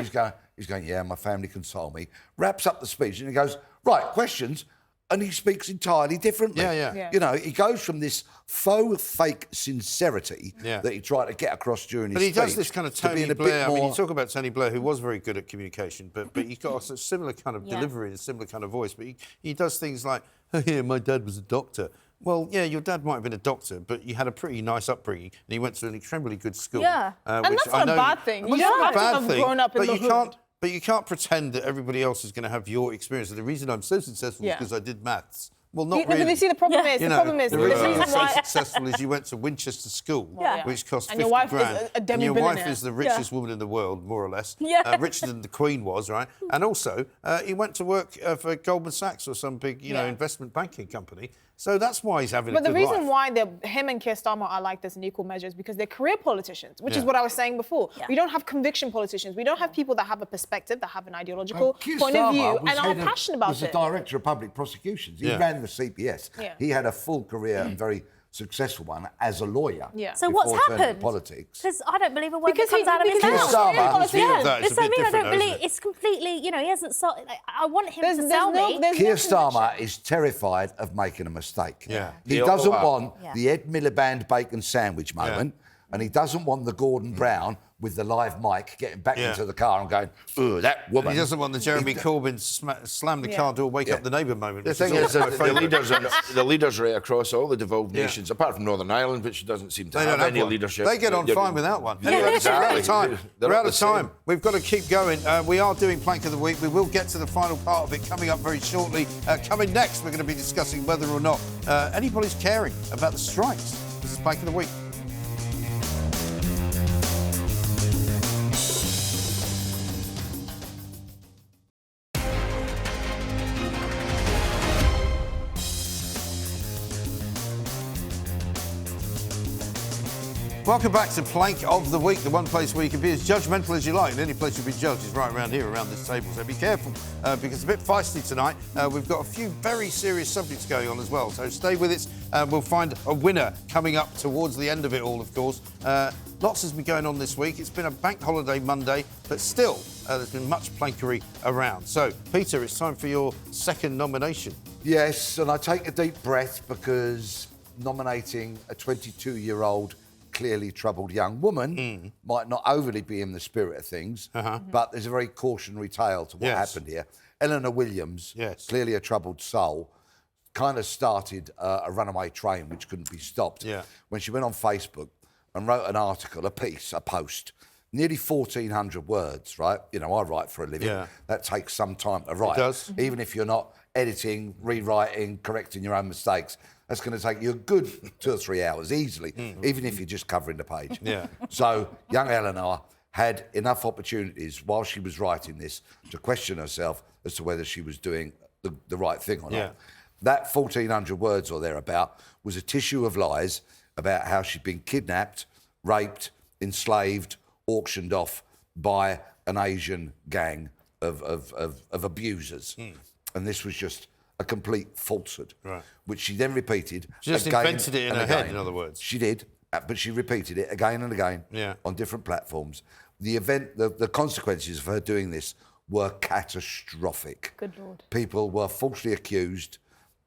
he's going, yeah, my family console me. Wraps up the speech and he goes, right, questions. And he speaks entirely differently. Yeah. You know, he goes from this faux fake sincerity that he tried to get across during his speech. But he does this kind of to being Tony a bit Blair. I mean, more- you talk about Tony Blair, who was very good at communication, but he's got a similar kind of delivery and a similar kind of voice. But he does things like, oh, yeah, my dad was a doctor. Well, yeah, your dad might have been a doctor, but you had a pretty nice upbringing, and he went to an extremely good school. Yeah, and which that's not a bad thing. Well, You it's don't not a have to bad have thing, grown up in but the you hood. can't. But you can't pretend that everybody else is going to have your experience. And the reason I'm so successful is because I did maths. Well, not really. But you see, the problem is, You the know, problem is, the the reason reason you're so why... successful is you went to Winchester School, which cost And 50 your wife grand. is a and your wife demi-billionaire. is the richest woman in the world, more or less. Yeah. Richer than the Queen was, right? And also, he went to work for Goldman Sachs or some big, investment banking company. So that's why he's having a But good the reason life. why him and Keir Starmer are like this in equal measure is because they're career politicians, which is what I was saying before. Yeah. We don't have conviction politicians. We don't have people that have a perspective, that have an ideological Keir point of view, Starmer was and are head of- passionate about was it. the director of public prosecutions. He Yeah. ran the CPS. Yeah. He had a full career and very successful one as a lawyer. Yeah. So before what's turning to happened? Politics. Because I don't believe a word Because that comes out of his because Keir mouth. Starmer, career his view politicians- of that is It's a bit something I different, don't though, isn't believe. it? It's completely, he hasn't sold. I want him to There's sell no- me. there's Keir no Starmer conviction. is terrified of making a mistake. Yeah. He Yeah. doesn't Oh, want Yeah. the Ed Miliband bacon sandwich moment, and he doesn't want the Gordon Brown with the live mic getting back into the car and going, "Ugh, that woman." He doesn't want the Jeremy Corbyn slam the car door, wake up the neighbour moment. The which thing is is, also my favourite. the leaders right across all the devolved nations, apart from Northern Ireland, which doesn't seem to They have don't have any one. leadership. They get on They're- fine without one. Yeah, Anyway, we're out exactly. of time. They're We're not out of the same. time. We've got to keep going. We are doing Plank of the Week. We will get to the final part of it coming up very shortly. Coming next, we're going to be discussing whether or not anybody's caring about the strikes. This is Plank of the Week. Welcome back to Plank of the Week, the one place where you can be as judgmental as you like. And any place you'll be judged is right around here, around this table. So be careful, because it's a bit feisty tonight. We've got a few very serious subjects going on as well. So stay with us. We'll find a winner coming up towards the end of it all, of course. Lots has been going on this week. It's been a bank holiday Monday, but still, there's been much plankery around. So, Peter, it's time for your second nomination. Yes, and I take a deep breath because nominating a 22-year-old clearly troubled young woman might not overly be in the spirit of things, but there's a very cautionary tale to what happened here. Eleanor Williams, clearly a troubled soul, kind of started a runaway train which couldn't be stopped when she went on Facebook and wrote an article, a piece, a post, nearly 1,400 words, right? You know, I write for a living. Yeah. That takes some time to write. It does. Even if you're not editing, rewriting, correcting your own mistakes, that's going to take you a good 2 or 3 hours easily, even if you're just covering the page. Yeah. So young Eleanor had enough opportunities while she was writing this to question herself as to whether she was doing the right thing or not. Yeah. That 1,400 words or thereabout was a tissue of lies about how she'd been kidnapped, raped, enslaved, auctioned off by an Asian gang of abusers. And this was just a complete falsehood, which she then repeated. She just again invented it in and her head, again. in other words. She did, but she repeated it again and again on different platforms. The event, the consequences of her doing this were catastrophic. Good Lord. People were falsely accused.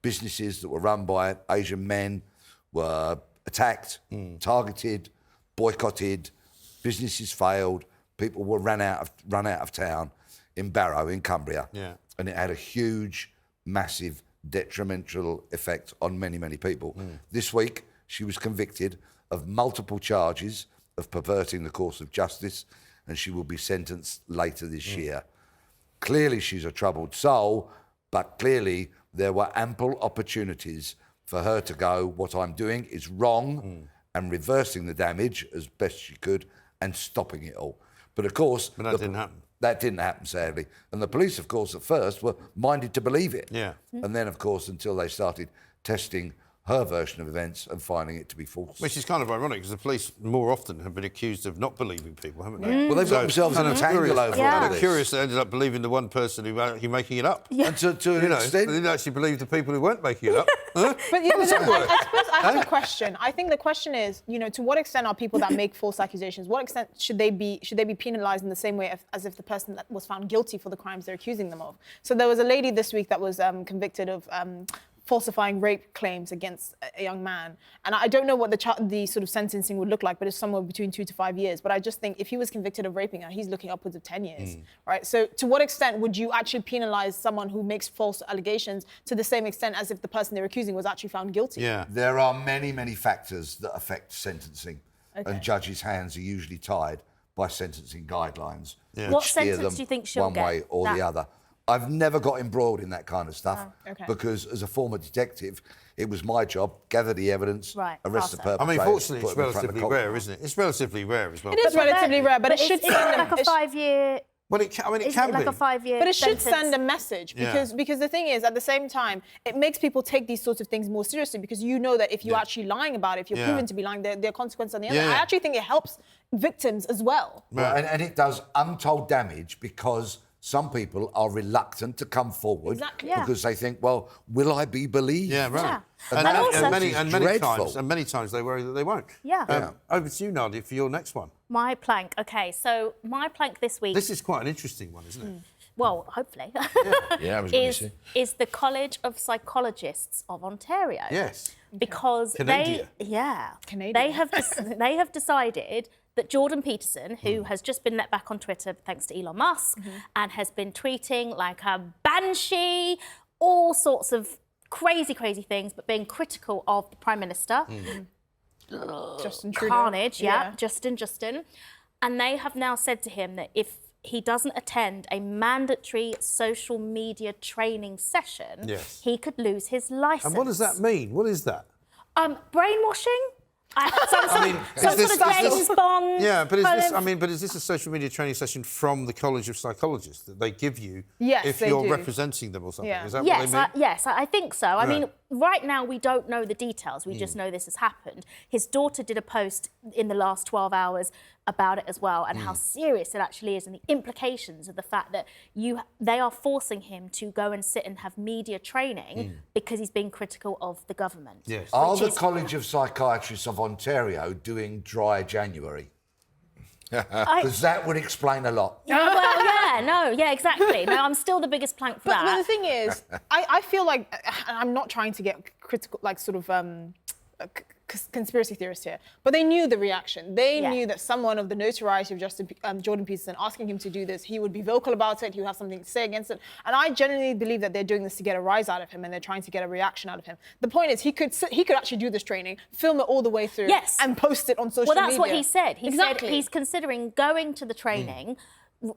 Businesses that were run by Asian men were attacked, targeted, boycotted. Businesses failed. People were run out of town in Barrow, in Cumbria. Yeah. And it had a huge, massive, detrimental effect on many, many people. This week, she was convicted of multiple charges of perverting the course of justice, and she will be sentenced later this year. Clearly, she's a troubled soul, but clearly there were ample opportunities for her to go, what I'm doing is wrong, and reversing the damage as best she could and stopping it all. But of course... But that didn't happen. That didn't happen, sadly. And the police, of course, at first were minded to believe it. Yeah. And then, of course, until they started testing her version of events and finding it to be false. Which is kind of ironic, because the police more often have been accused of not believing people, haven't they? Well, they've got themselves in a tangle over Yeah. all this. Curious they ended up believing the one person who was actually making it up. And to an extent... They didn't actually believe the people who weren't making it up. Huh? But yeah, I suppose I have a question. I think the question is, to what extent are people that make false accusations, what extent should they be penalised in the same way as if the person that was found guilty for the crimes they're accusing them of? So there was a lady this week that was convicted of falsifying rape claims against a young man. And I don't know what the sort of sentencing would look like, but it's somewhere between 2 to 5 years. But I just think if he was convicted of raping her, he's looking upwards of 10 years, right? So to what extent would you actually penalise someone who makes false allegations to the same extent as if the person they're accusing was actually found guilty? Yeah. There are many, many factors that affect sentencing, and judges' hands are usually tied by sentencing guidelines. Yeah. What which steer sentence them do you think she'll one get? way or the other. I've never got embroiled in that kind of stuff because as a former detective, it was my job, gather the evidence, arrest the perpetrator. I mean, fortunately, put it's them in front of relatively the rare, court. isn't it? It's relatively rare as well. It is relatively rare, but it should Is it like a 5-year... Well, it can Is be. it like a 5-year But it should sentence? send a message because the thing is, at the same time, it makes people take these sorts of things more seriously because you know that if you're actually lying about it, if you're proven to be lying, there are consequences on the other. I actually think it helps victims as well. Well, and it does untold damage because some people are reluctant to come forward because they think, well, will I be believed? Yeah, right. Yeah. And also- many times they worry that they won't. Yeah. Over to you, Nadia, for your next one. My plank. OK, so my plank this week... This is quite an interesting one, isn't it? Well, hopefully. Yeah, I was going to say. Is the College of Psychologists of Ontario. Yes. Because Canada. they have decided that Jordan Peterson, who has just been let back on Twitter thanks to Elon Musk, and has been tweeting like a banshee, all sorts of crazy things, but being critical of the Prime Minister. Justin Trudeau. Carnage, Justin. And they have now said to him that if he doesn't attend a mandatory social media training session, he could lose his licence. And what does that mean? What is that? Brainwashing? Some sort of James Bond. Yeah, but is this a social media training session from the College of Psychologists that they give you if you're representing them or something? Yeah. Is that what they mean? Yes, I think so. I mean, right now we don't know the details. We just know this has happened. His daughter did a post in the last 12 hours about it as well, and how serious it actually is, and the implications of the fact that they are forcing him to go and sit and have media training because he's being critical of the government. Yes. Are the College of Psychiatrists of Ontario doing dry January? Because that would explain a lot. Exactly. No, I'm still the biggest plank for that. But the thing is, I feel like, and I'm not trying to get critical, like sort of conspiracy theorist here, but they knew the reaction. They knew that someone of the notoriety of Jordan Peterson asking him to do this, he would be vocal about it, he would have something to say against it. And I genuinely believe that they're doing this to get a rise out of him and they're trying to get a reaction out of him. The point is, he could actually do this training, film it all the way through, and post it on social media. Well, that's what he said. He said Exactly. he's considering going to the training,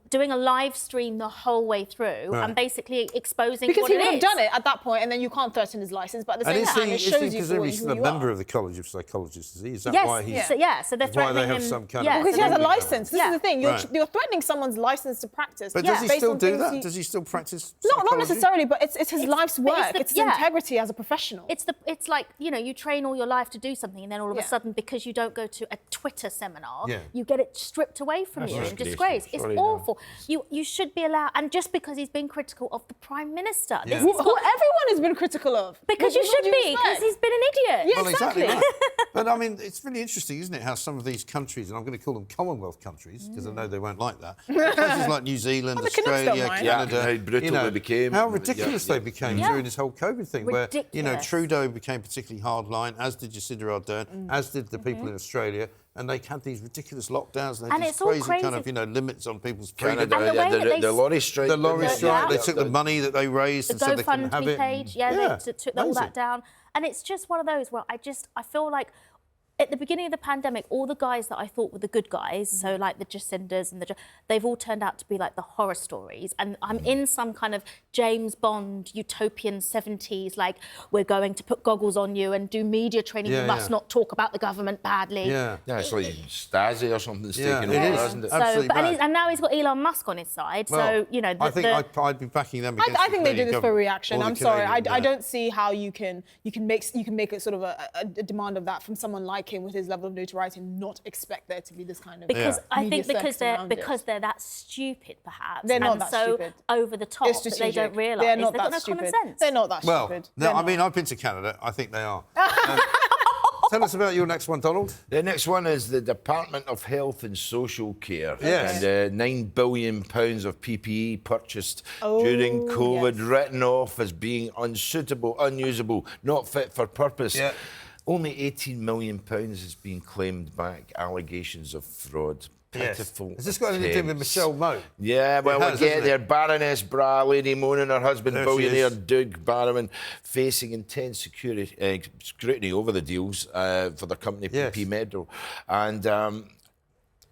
doing a live stream the whole way through, and basically exposing because what he it would have is. done it at that point, and then you can't threaten his license. But at the same time, it shows you presumably who still a you member are. of the College of Psychologists, is he? Is that Yes, why he's... so they're why threatening they have him. some kind of... Because he has a Yeah. license. This is the thing. You're Right. threatening someone's license to practice. But does he based still on do things that? Does he still practice Not psychology? necessarily, but it's his life's work. It's his integrity as a professional. It's like, you train all your life to do something, and then all of a sudden, because you don't go to a Twitter seminar, you get it stripped away from you and disgraced. It's awful. awful. You should be allowed, and just because he's been critical of the Prime Minister. Yeah. Who everyone has been critical of. Because With you all should due be, respect. because he's been an idiot. Yeah, Well, exactly exactly. right. But I mean, it's really interesting, isn't it, how some of these countries, and I'm going to call them Commonwealth countries, because I know they won't like that, places like New Zealand, the Canucks don't Australia, mind. Canada, Yeah, how brutal they became. how ridiculous they became Yeah. during this whole COVID thing, where, Ridiculous. Trudeau became particularly hardline, as did Jacinda Ardern, as did the people in Australia, and they had these ridiculous lockdowns, and, And these it's all crazy kind of, crazy. limits on people's freedom. Canada, And the way that they the lorry strike. The lorry Yeah. strike, they Yeah. took the money that they raised The and said they couldn't have GoFundMe it. page, they took all amazing. that down. And it's just one of those where I feel like at the beginning of the pandemic, all the guys that I thought were the good guys, so like the Jacinders and they've all turned out to be like the horror stories. And I'm in some kind of James Bond utopian 70s, like we're going to put goggles on you and do media training. Yeah, You must yeah. not talk about the government badly. Yeah. Yeah, it's like Stasi or something's Yeah, taken it over, is. hasn't it? So, Absolutely but, mad. and now he's got Elon Musk on his side. Well, so, I think I'd be backing them against I think the they do Canadian this for government reaction. or the I'm sorry. Canadian, I don't see how you can make a sort of a demand of that from someone like him with his level of notoriety and not expect there to be this kind of Because I media think circus around it. they're that stupid, perhaps. They're not and that so stupid. over the top It's that they strategic. don't realise. They're not They've got that no common stupid. sense. They're not that Well, stupid. no, They're I mean, not. I've been to Canada. I think they are. Tell us about your next one, Donald. The next one is the Department of Health and Social Care. Yes. And £9 billion of PPE purchased during COVID, yes. written off as being unsuitable, unusable, not fit for purpose. Yeah. Only £18 million has been claimed back, allegations of fraud. Pitiful. Has this got anything to do with attempts. Michelle Moe? Yeah, well, It has, we get hasn't there. it? Baroness Bra, Lady MONE and her husband, There she billionaire is. Doug Barrowman, facing intense scrutiny over the deals for their company, Yes. PP Medro. And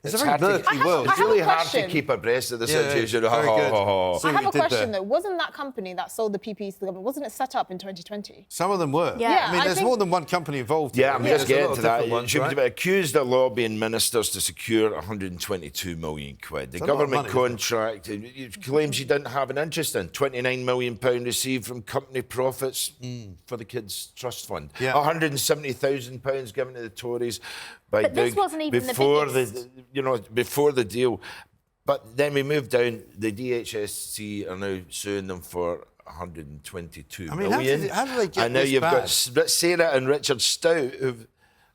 It's it's a very hard to- murky world. It's I have really a hard to question. keep abreast of the Yeah, situation. very good. I See have what a you did question there. though. Wasn't that company that sold the PPEs to the government, wasn't it set up in 2020? Some of them were. Yeah. I mean, I there's think- more than one company involved. Yeah, here. I'm I mean, just there's a lot getting of to that. different ones, She was right? accused of lobbying ministers to secure 122 million quid. The a lot of government money, isn't contract claims she didn't have an interest in. £29 million received from company profits for the kids' trust fund. Yeah. £170,000 given to the Tories by But this Doug wasn't even the before biggest. before the deal. But then we moved down. The DHSC are now suing them for 122 I mean, million. how do they get And now this you've bad? got Sarah and Richard Stout, who've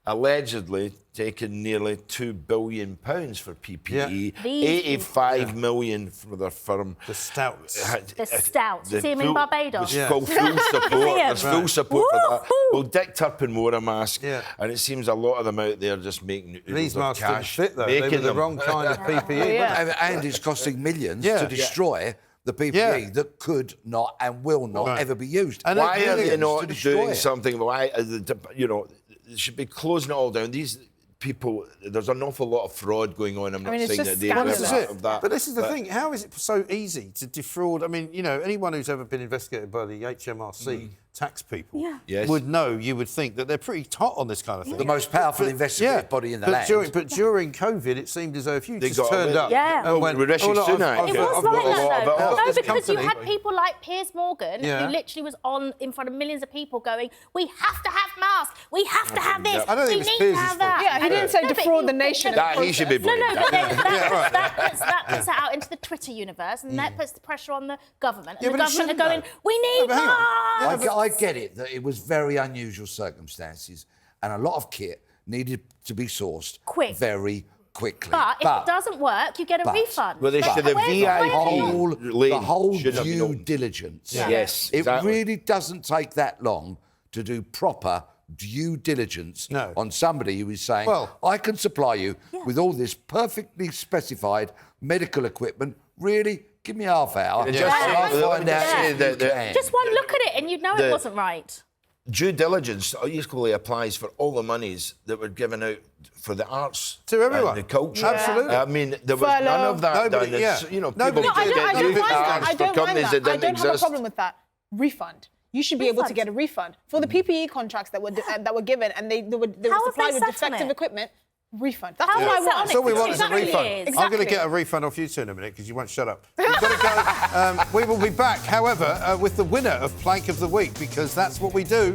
allegedly taken nearly £2 billion for PPE, Yeah. These 85 million for their firm. The Stouts. The Stouts. You The see him in full- Barbados? There's Yeah. full support. There's full Right. support for that. Woohoo! Well, Dick Turpin wore a mask, Yeah. and it seems a lot of them out there just making These oodles of masks didn't cash, fit, though. They were making the them. wrong kind of PPE. Yeah. And it's costing millions Yeah. to destroy the PPE Yeah. that could not and will not Right. ever be used. And Why are they Millions not to destroy doing it. something? Why, they should be closing it all down. These people, there's an awful lot of fraud going on. I'm not mean, it's saying just that they're Well, scandalous. this is part it. of that. But this is the thing. How is it so easy to defraud? I mean, anyone who's ever been investigated by the HMRC tax people Yeah. would know, you would think that they're pretty hot on this kind of thing. The most powerful investigative body in the land. But during COVID, it seemed as though if you They just got turned away. up Yeah. and went, With Rishi look, Sunak. I've It got- was I've got like a lot that, of though. it off No, this because you company. had people like Piers Morgan Yeah. who literally was on in front of millions of people going, "We have to have masks. We have to have this. I don't think we it's need Piers' to have fault. that." Yeah, he didn't say No, but defraud the nation. That he should be No, blamed. but then right. that puts it out into the Twitter universe, and that puts the pressure on the government. And Yeah, the but it government are shouldn't, going, though. "We need but hang on. masks." I get it that it was very unusual circumstances and a lot of kit needed to be sourced Quick. very quickly. But if it doesn't work, you get a refund. Well, they But should have where's the VIP. way? the whole should have been due open. diligence. Yeah. Yes, It exactly. really doesn't take that long to do proper due diligence No. on somebody who is saying, Well- I can supply you with all this perfectly specified medical equipment. Really? Give me half hour. And just- and I'll Yeah. find out Yeah. if you can. Just one look at it, and you'd know it The- wasn't right. Due diligence equally applies for all the monies that were given out for the arts To everyone. and the culture. Absolutely. I mean, there was Furlough. none of that Nobody- done. yeah. It's, Nobody people did I did don't get mind youth that. arts I for don't mind companies that. that I didn't don't have a exist. problem with that. Refund. You should be able to Refund. get a refund for the PPE contracts that were given, and they were How have they supplied with sat on defective it? equipment. Refund. That's How what have I they sat on want. it That's all we for want is a 2 refund. years? I'm going to Exactly. get a refund off you two in a minute because you won't shut up. We've got to go. We will be back, however, with the winner of Plank of the Week because that's what we do.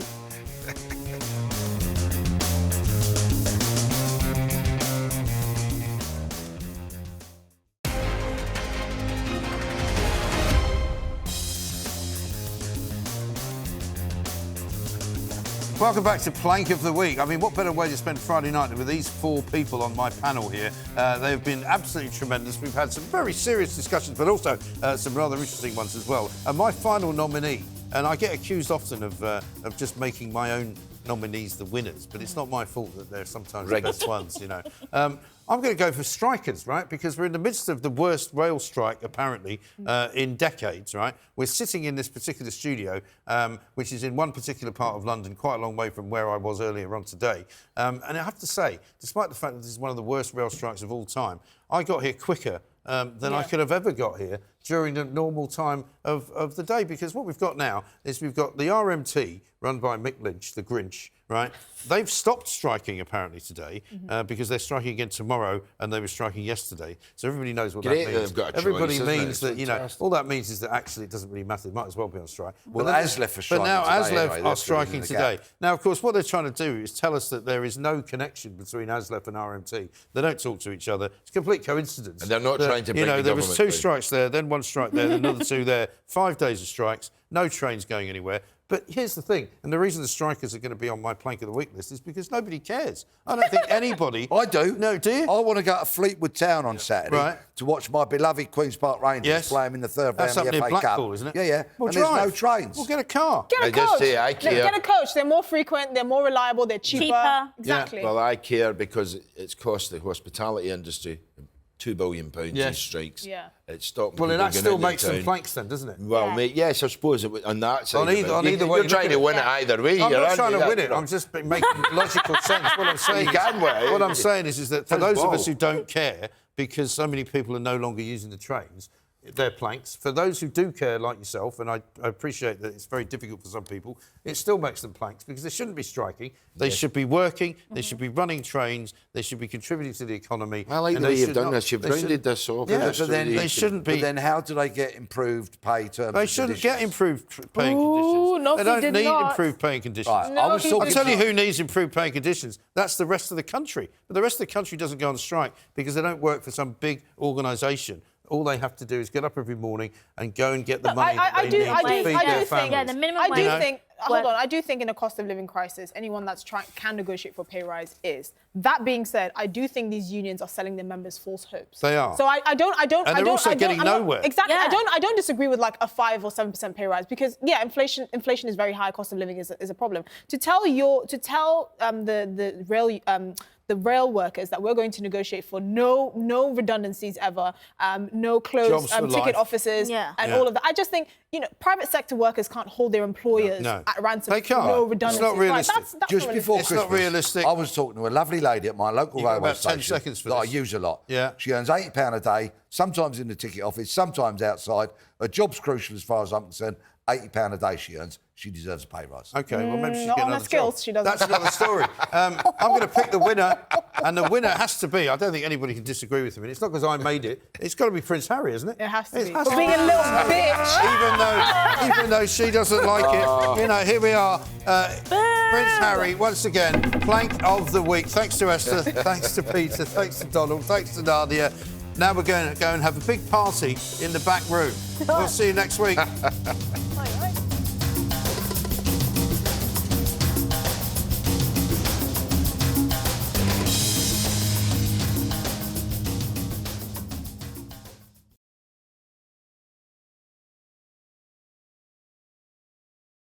Welcome back to Plank of the Week. I mean, what better way to spend Friday night than with these four people on my panel here? They've been absolutely tremendous. We've had some very serious discussions, but also some rather interesting ones as well. And my final nominee, and I get accused often of just making my own nominees the winners, but it's not my fault that they're sometimes the best ones, you know. I'm going to go for strikers, right? Because we're in the midst of the worst rail strike, apparently, in decades, right? We're sitting in this particular studio, which is in one particular part of London, quite a long way from where I was earlier on today. And I have to say, despite the fact that this is one of the worst rail strikes of all time, I got here quicker than I could have ever got here during the normal time of the day. Because what we've got now is we've got the RMT, run by Mick Lynch, the Grinch, right? They've stopped striking, apparently, today, because they're striking again tomorrow, and they were striking yesterday. So everybody knows what that means. Everybody means that, you know, all that means is that actually it doesn't really matter. They might as well be on strike. Well, ASLEF are striking But now today, ASLEF anyway. are striking today. Now, of course, what they're trying to do is tell us that there is no connection between ASLEF and RMT. They don't talk to each other. It's a complete coincidence. And they're not trying to bring the there was government two strikes there, then one strike there, then another two there. 5 days of strikes, no trains going anywhere. But here's the thing, and the reason the strikers are going to be on my Plank of the Week list is because nobody cares. I don't think anybody... I do. No, do you? I want to go to Fleetwood Town on Saturday to watch my beloved Queen's Park Rangers play them in the third round of the FA Cup. Isn't it? Yeah, yeah. Well, and there's no trains. We'll get a car. Get a coach. Get a coach. They're more frequent, they're more reliable, they're cheaper. Exactly. Well, I care because it's cost the hospitality industry £2 billion in strikes. Yeah. It's stopping. Well, that still makes them some planks then, doesn't it? Well, mate, yes, I suppose it would, on that side. On either way. You're trying to win it either way. I'm not trying to win it. I'm just making logical sense. What I'm saying, what I'm saying is that for those of us who don't care, because so many people are no longer using the trains, they're planks. For those who do care, like yourself, and I appreciate that it's very difficult for some people, it still makes them planks because they shouldn't be striking. They should be working. They should be running trains. They should be contributing to the economy. I like the way you've done this. You've rounded this off. Yeah, but then they shouldn't be. But then how do they get improved pay terms? They shouldn't get improved paying conditions. No, they don't need improved paying conditions. Right, no, I'll tell you who needs improved paying conditions. That's the rest of the country. But the rest of the country doesn't go on strike because they don't work for some big organisation. All they have to do is get up every morning and go and get the money they need to feed their families. Yeah, the minimum wage. I do think in a cost of living crisis, anyone that's can negotiate for a pay rise is. That being said, I do think these unions are selling their members false hopes. They are. So I don't. And they're also getting nowhere. Exactly. Yeah. I don't disagree with like a 5 or 7% pay rise because inflation is very high. Cost of living is a problem. To tell the rail workers that we're going to negotiate for no redundancies ever, no closed ticket offices, and all of that. I just think private sector workers can't hold their employers at ransom. They can't. No redundancies. It's not realistic. That's Just before it's Christmas, not realistic. I was talking to a lovely lady at my local railway about 10 station seconds for that I this. use a lot. Yeah. She earns £80 a day, sometimes in the ticket office, sometimes outside. Her job's crucial as far as I'm concerned. £80 a day she earns. She deserves a pay rise. OK, well, maybe she's not getting on her another skills, job. she doesn't. That's another story. I'm going to pick the winner, and the winner has to be, I don't think anybody can disagree with me, it's not because I made it, it's got to be Prince Harry, isn't it? It has to be. Has For being a little bitch. Even though she doesn't like it, here we are. Prince Harry, once again, Plank of the Week. Thanks to Esther, thanks to Peter, thanks to Donald, thanks to Nadia. Now we're going to go and have a big party in the back room. We'll see you next week. All right.